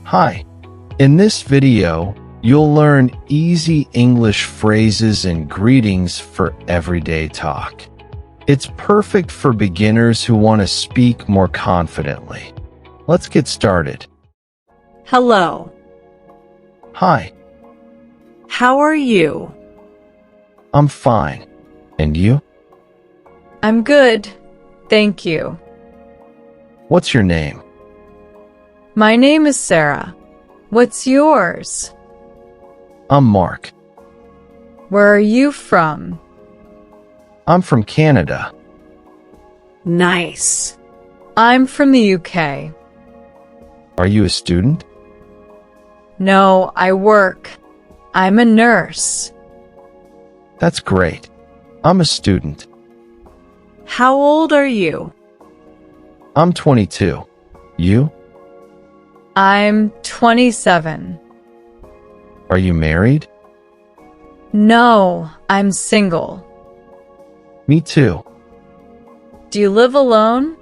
Hi. In this video, you'll learn easy English phrases and greetings for everyday talk. It's perfect for beginners who want to speak more confidently. Let's get started. Hello. Hi. How are you? I'm fine. And you? I'm good. Thank you. What's your name? My name is Sarah. What's yours? I'm Mark. Where are you from? I'm from Canada. Nice. I'm from the UK. Are you a student? No, I work. I'm a nurse. That's great. I'm a student. How old are you? I'm 22. You? I'm 27. Are you married? No, I'm single. Me too. Do you live alone?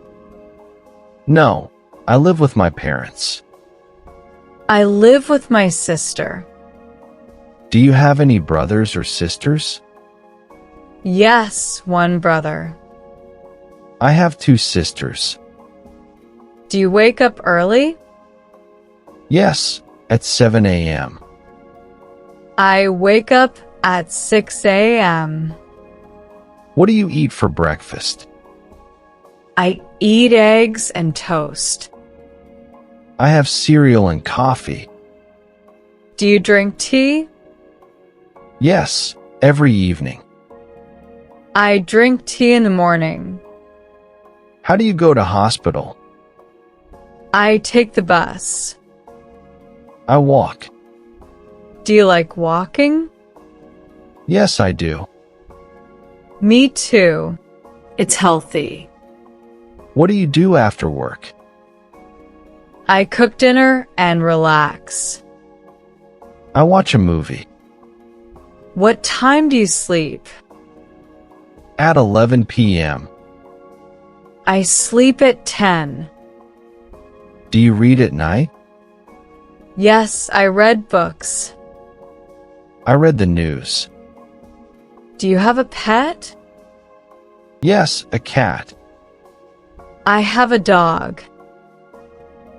No, I live with my parents. I live with my sister. Do you have any brothers or sisters? Yes, one brother. I have two sisters. Do you wake up early? Yes, at 7 a.m. I wake up at 6 a.m. What do you eat for breakfast? I eat eggs and toast. I have cereal and coffee. Do you drink tea? Yes, every evening. I drink tea in the morning. How do you go to hospital? I take the bus. I walk. Do you like walking? Yes, I do. Me too. It's healthy. What do you do after work? I cook dinner and relax. I watch a movie. What time do you sleep? At 11 p.m. I sleep at 10. Do you read at night? Yes, I read books. I read the news. Do you have a pet? Yes, a cat. I have a dog.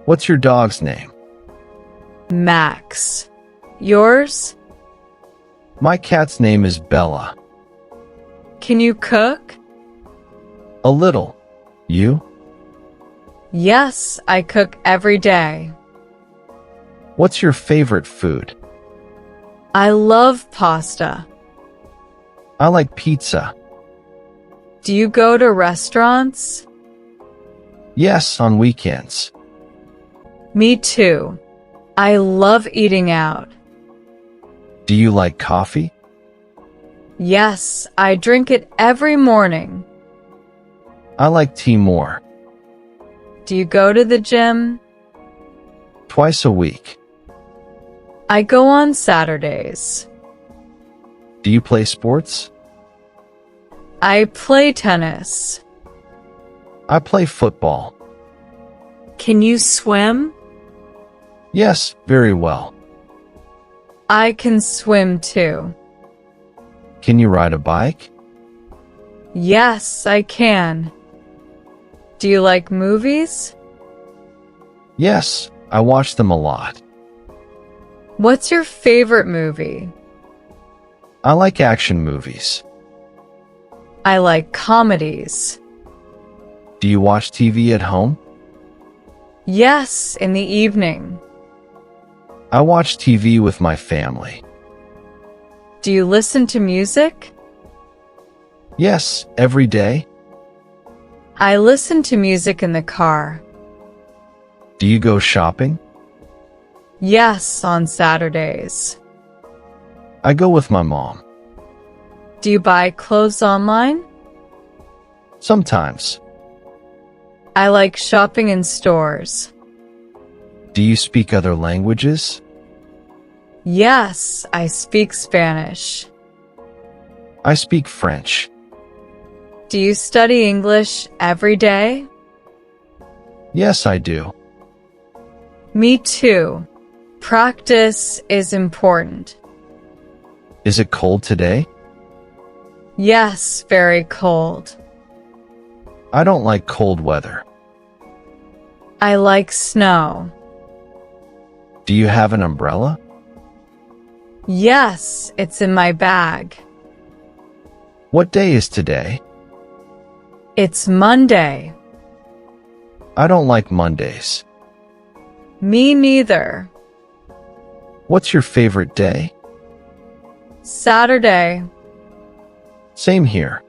What's your dog's name? Max. Yours? My cat's name is Bella. Can you cook? A little. You? Yes, I cook every day. What's your favorite food? I love pasta. I like pizza. Do you go to restaurants? Yes, on weekends. Me too. I love eating out. Do you like coffee? Yes, I drink it every morning. I like tea more. Do you go to the gym? Twice a week. I go on Saturdays. Do you play sports? I play tennis. I play football. Can you swim? Yes, very well. I can swim too. Can you ride a bike? Yes, I can. Do you like movies? Yes, I watch them a lot. What's your favorite movie? I like action movies. I like comedies. Do you watch TV at home? Yes, in the evening. I watch TV with my family. Do you listen to music? Yes, every day. I listen to music in the car. Do you go shopping? Yes, on Saturdays. I go with my mom. Do you buy clothes online? Sometimes. I like shopping in stores. Do you speak other languages? Yes, I speak Spanish. I speak French. Do you study English every day? Yes, I do. Me too. Practice is important. Is it cold today? Yes, very cold. I don't like cold weather. I like snow. Do you have an umbrella? Yes, it's in my bag. What day is today? It's Monday. I don't like Mondays. Me neither. What's your favorite day? Saturday. Same here.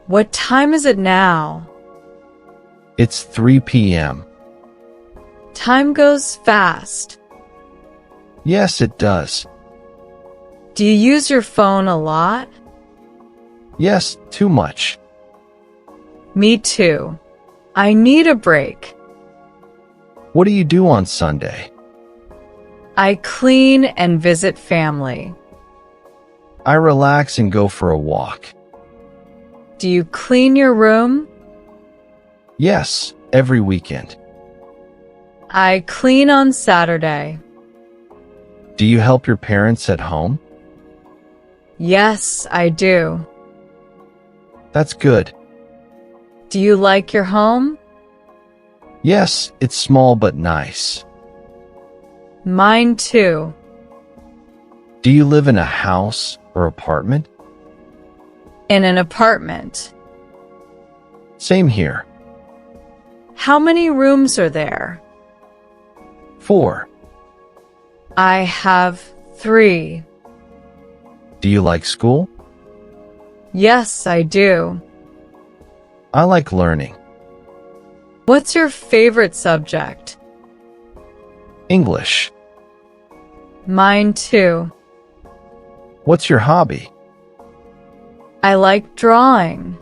What time is it now? It's 3 p.m. Time goes fast. Yes, it does. Do you use your phone a lot? Yes, too much. Me too. I need a break. What do you do on Sunday? I clean and visit family. I relax and go for a walk. Do you clean your room? Yes, every weekend. I clean on Saturday. Do you help your parents at home? Yes, I do. That's good. Do you like your home? Yes, it's small but nice. Mine too. Do you live in a house or apartment? In an apartment. Same here. How many rooms are there? 4. I have 3. Do you like school? Yes, I do. I like learning. What's your favorite subject? English. Mine too. What's your hobby? I like drawing.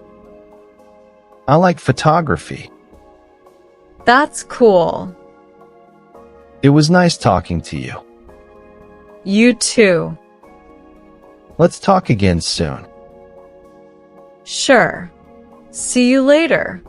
I like photography. That's cool. It was nice talking to you. You too. Let's talk again soon. Sure. See you later.